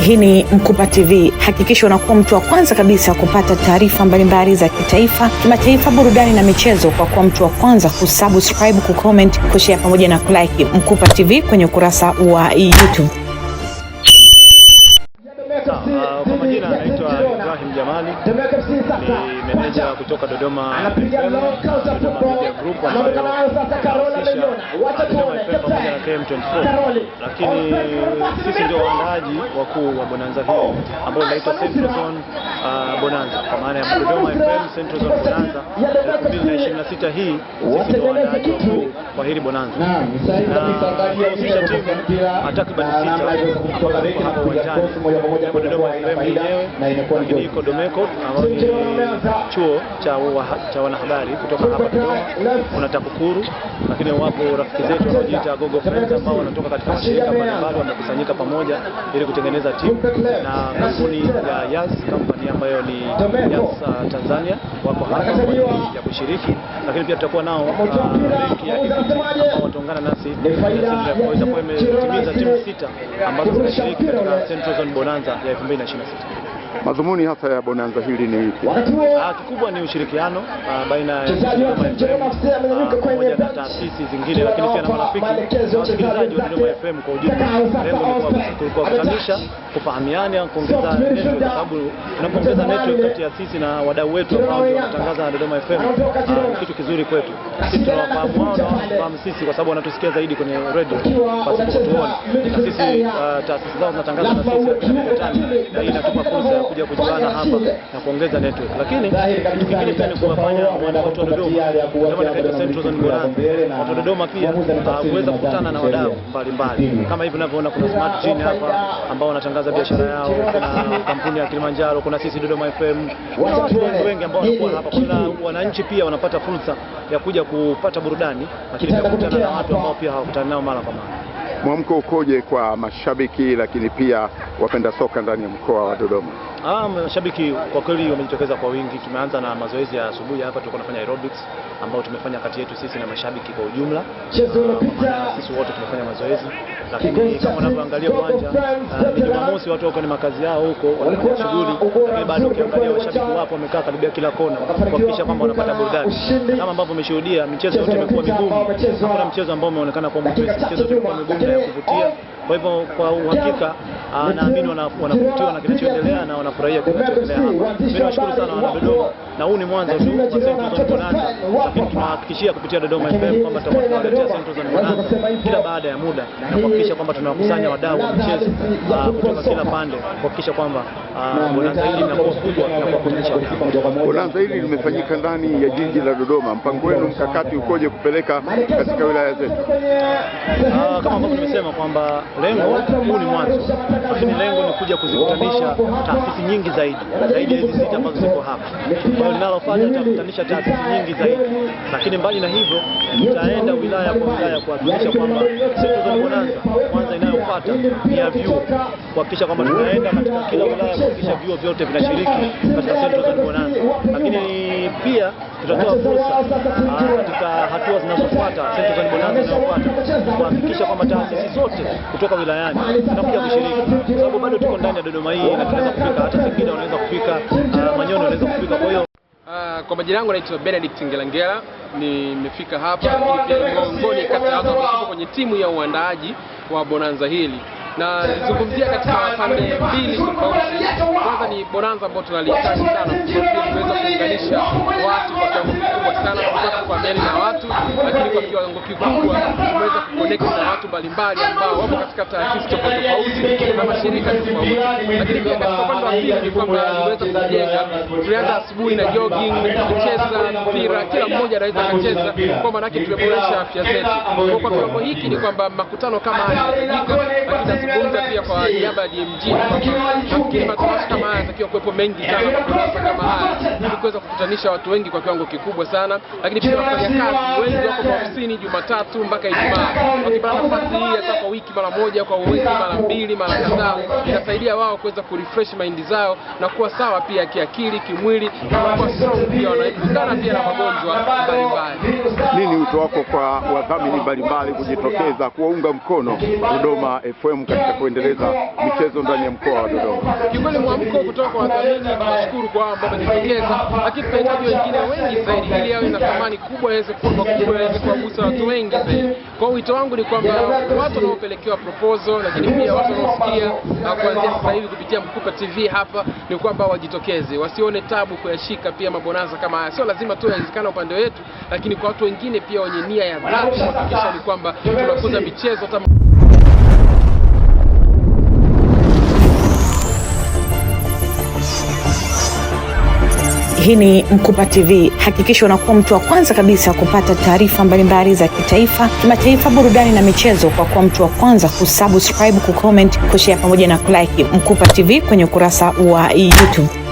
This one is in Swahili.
Hii ni Mkupa TV. Hakikisha unakuwa mtu wa kwanza kabisa kupata taarifa mbalimbali za kitaifa, kimataifa, burudani na michezo kwa kuwa mtu wa kwanza kusubscribe, kucomment, kushare pamoja na kulike Mkupa TV kwenye ukurasa wa YouTube. Kwa majina anaitwa Ibrahim Jamali, ni meneja kutoka Dodoma Media Group ambayo inahusisha Dodoma FM pamoja na KM24, lakini sisi ndio waandaaji wakuu wa bonanza hili ambao inaitwa Central Zone Bonanza, kwa maana ya Dodoma FM Central Zone Bonanza 2026. Hii sisi ndio waandaaji wakuu kwa hili bonanza, na inahusisha timu takriban 6 kwa hapa uwanjani. Dodoma FM yenyewe, lakini iko Domeko ambao ni chuo cha wanahabari kutoka hapa Dodoma, kuna TAKUKURU, lakini wapo rafiki zetu wanaojiita Gogo Friends ambao wanatoka katika mashirika mbalimbali, wamekusanyika pamoja ili kutengeneza timu, na kampuni ya Yas company ambayo ni Yas Tanzania wako hapa kwa ajili ya kushiriki, lakini pia tutakuwa nao benki ya Equity ambao wataungana nasi kuweza kuwa imetimiza timu 6 ambazo zinashiriki katika Central Zone Bonanza ya 2026. Madhumuni hasa ya bonanza hili ni ipi? Kikubwa ni ushirikiano baina ya Dodoma FM pamoja na taasisi zingine, lakini pia na marafiki na wasikilizaji wa Dodoma FM kwa ujumla. Lengo ni kuwakutanisha, kufahamiana, kuongeza network, kwa sababu tunapoongeza network kati ya sisi na wadau wetu ambao wanatangaza Dodoma FM, kitu kizuri kwetu. Sisi tunawafahamu wao na wafahamu sisi, kwa sababu wanatusikia zaidi kwenye radio pasipo kutuona, na sisi taasisi zao zinatangaza na sisi tunakutana, na hii inatupa fursa kuja kujuana hapa na kuongeza network. Lakini kitu kingine pia ni kuwafanya watu wa Dodoma kama katika Central Zone Bonanza, watu wa Dodoma pia kuweza kukutana na wadau mbalimbali. Kama hivi unavyoona kuna Smart Gene hapa ambao wanatangaza biashara yao, kuna kampuni ya Kilimanjaro, kuna sisi Dodoma FM, kuna watu wengi ambao wanakuwa hapa. Kuna wananchi pia wanapata fursa ya kuja kupata burudani, lakini pia kukutana na watu ambao pia hawakutana nao mara kwa mara. Mwamko ukoje kwa mashabiki lakini pia wapenda soka ndani ya mkoa wa Dodoma? Mashabiki kwa kweli wamejitokeza kwa wingi. Tumeanza na mazoezi ya asubuhi hapa, tulikuwa tunafanya aerobics ambao tumefanya kati yetu sisi na mashabiki kwa ujumla. Sisi wote tumefanya mazoezi, lakini kama unavyoangalia uwanja ni Jumamosi, watu wako kwenye makazi yao huko wanafanya shughuli, lakini bado ukiangalia washabiki wapo wamekaa karibia kila kona kuhakikisha kwamba wanapata burudani. Kama ambavyo umeshuhudia, michezo yote imekuwa migumu, hakuna mchezo ambao umeonekana kwa mwepesi, michezo yote imekuwa migumu na ya kuvutia. Kwa hivyo kwa uhakika naamini wanavutiwa na kinachoendelea na wanafurahia kinachoendelea hapa. Mimi nashukuru sana wana Dodoma, na huu ni mwanzo tu wa Central Zone Bonanza, lakini tunahakikishia kupitia Dodoma FM kwamba tutakuwa tunawaletea Central Zone Bonanza kila baada ya muda, na kuhakikisha kwamba tunawakusanya wadau wa michezo kutoka kila pande, kuhakikisha kwamba bonanza hili linakuwa kubwa na kuwakumbusha. Bonanza hili limefanyika ndani ya jiji la Dodoma. Mpango wenu mkakati ukoje kupeleka katika wilaya zetu? Kama ambavyo nimesema kwamba lengo huu ni mwanzo, lakini lengo ni kuja kuzikutanisha taasisi nyingi zaidi ya hizi 6 ambazo ziko hapa. Kwa hiyo linalofanya tutakutanisha taasisi nyingi zaidi, lakini mbali na hivyo tutaenda wilaya kwa wilaya kuhakikisha kwamba Central Zone Bonanza kwanza inayofuata ni ya vyuo, kuhakikisha kwamba tunaenda katika kila wilaya kuhakikisha vyuo vyote vinashiriki katika Central Zone Bonanza, lakini pia tutatoa fursa katika hatua zinazofuata Central Zone Bonanza inayofuata kuhakikisha kwamba taasisi zote kutoka wilayani tunakuja kushiriki, kwa sababu bado tuko ndani ya Dodoma hii na tunaweza kufika hata Singida, wanaweza kufika Manyoni, wanaweza kufika. Kwa hiyo kwa majina yangu naitwa Benedict Ngelangela, nimefika hapa ili pia miongoni kati ya watu kwenye timu ya uandaaji wa bonanza hili, na nizungumzia katika pande mbili tofauti. Kwanza ni bonanza ambayo tunalihitaji sana, kuweza kuunganisha watu kwa kiwango kikubwa sana, kuweza kufahamiana na watu, lakini kwa kiwango kikubwa kuweza kuconnect na watu mbalimbali ambao wapo katika taasisi tofauti na mashirika tofauti. Lakini pia katika upande wa pili ni kwamba tunaweza kujenga, tulianza asubuhi na jogging, kucheza mpira, kila mmoja anaweza kucheza, kwa maana yake tumeboresha afya zetu. Kwa kiwango hiki ni kwamba makutano kama haya yanafanyika, lakini nazungumza pia kwa niaba ya DMG, nafikiri matamasha kama haya yanatakiwa kuwepo mengi sana, matamasha kama haya ili kuweza kukutanisha watu wengi kwa kiwango kikubwa sana. Lakini pia wafanyakazi wengi wako ofisini Jumatatu mpaka Ijumaa, wakipata nafasi hii hata kwa wiki mara moja, kwa wiki mara mbili, mara kadhaa, inasaidia wao kuweza kurefresh mind zao na kuwa sawa pia kiakili, kimwili, na kuwa strong pia, wanaepukana pia na magonjwa mbalimbali. Nini wito wako kwa wadhamini mbalimbali kujitokeza kuwaunga mkono Dodoma FM katika kuendeleza michezo ndani ya mkoa wa Dodoma? Kikweli mwamko kutoka kwa wadhamini, tunashukuru kwa ambao wamejitokeza, lakini tunahitaji wengine wengi zaidi ili yawe na thamani kubwa, iweze kuwa kubwa, iweze kuwagusa watu wengi zaidi. Kwa wito wangu ni kwamba watu wanaopelekewa proposal, lakini pia watu wanaosikia kuanzia sasa hivi kupitia Mkupa TV hapa, ni kwamba wajitokeze, wasione tabu kuyashika pia mabonanza kama haya. Sio lazima tu yawezekana upande wetu, lakini kwa watu wengine pia wenye nia ya dhati kuhakikisha ni kwamba tunakuza michezo kama Hii ni Mkupa TV. Hakikisha unakuwa mtu wa kwanza kabisa kupata taarifa mbalimbali za kitaifa, kimataifa, burudani na michezo kwa kuwa mtu wa kwanza kusubscribe, kucomment, kushare pamoja na kulike Mkupa TV kwenye ukurasa wa YouTube.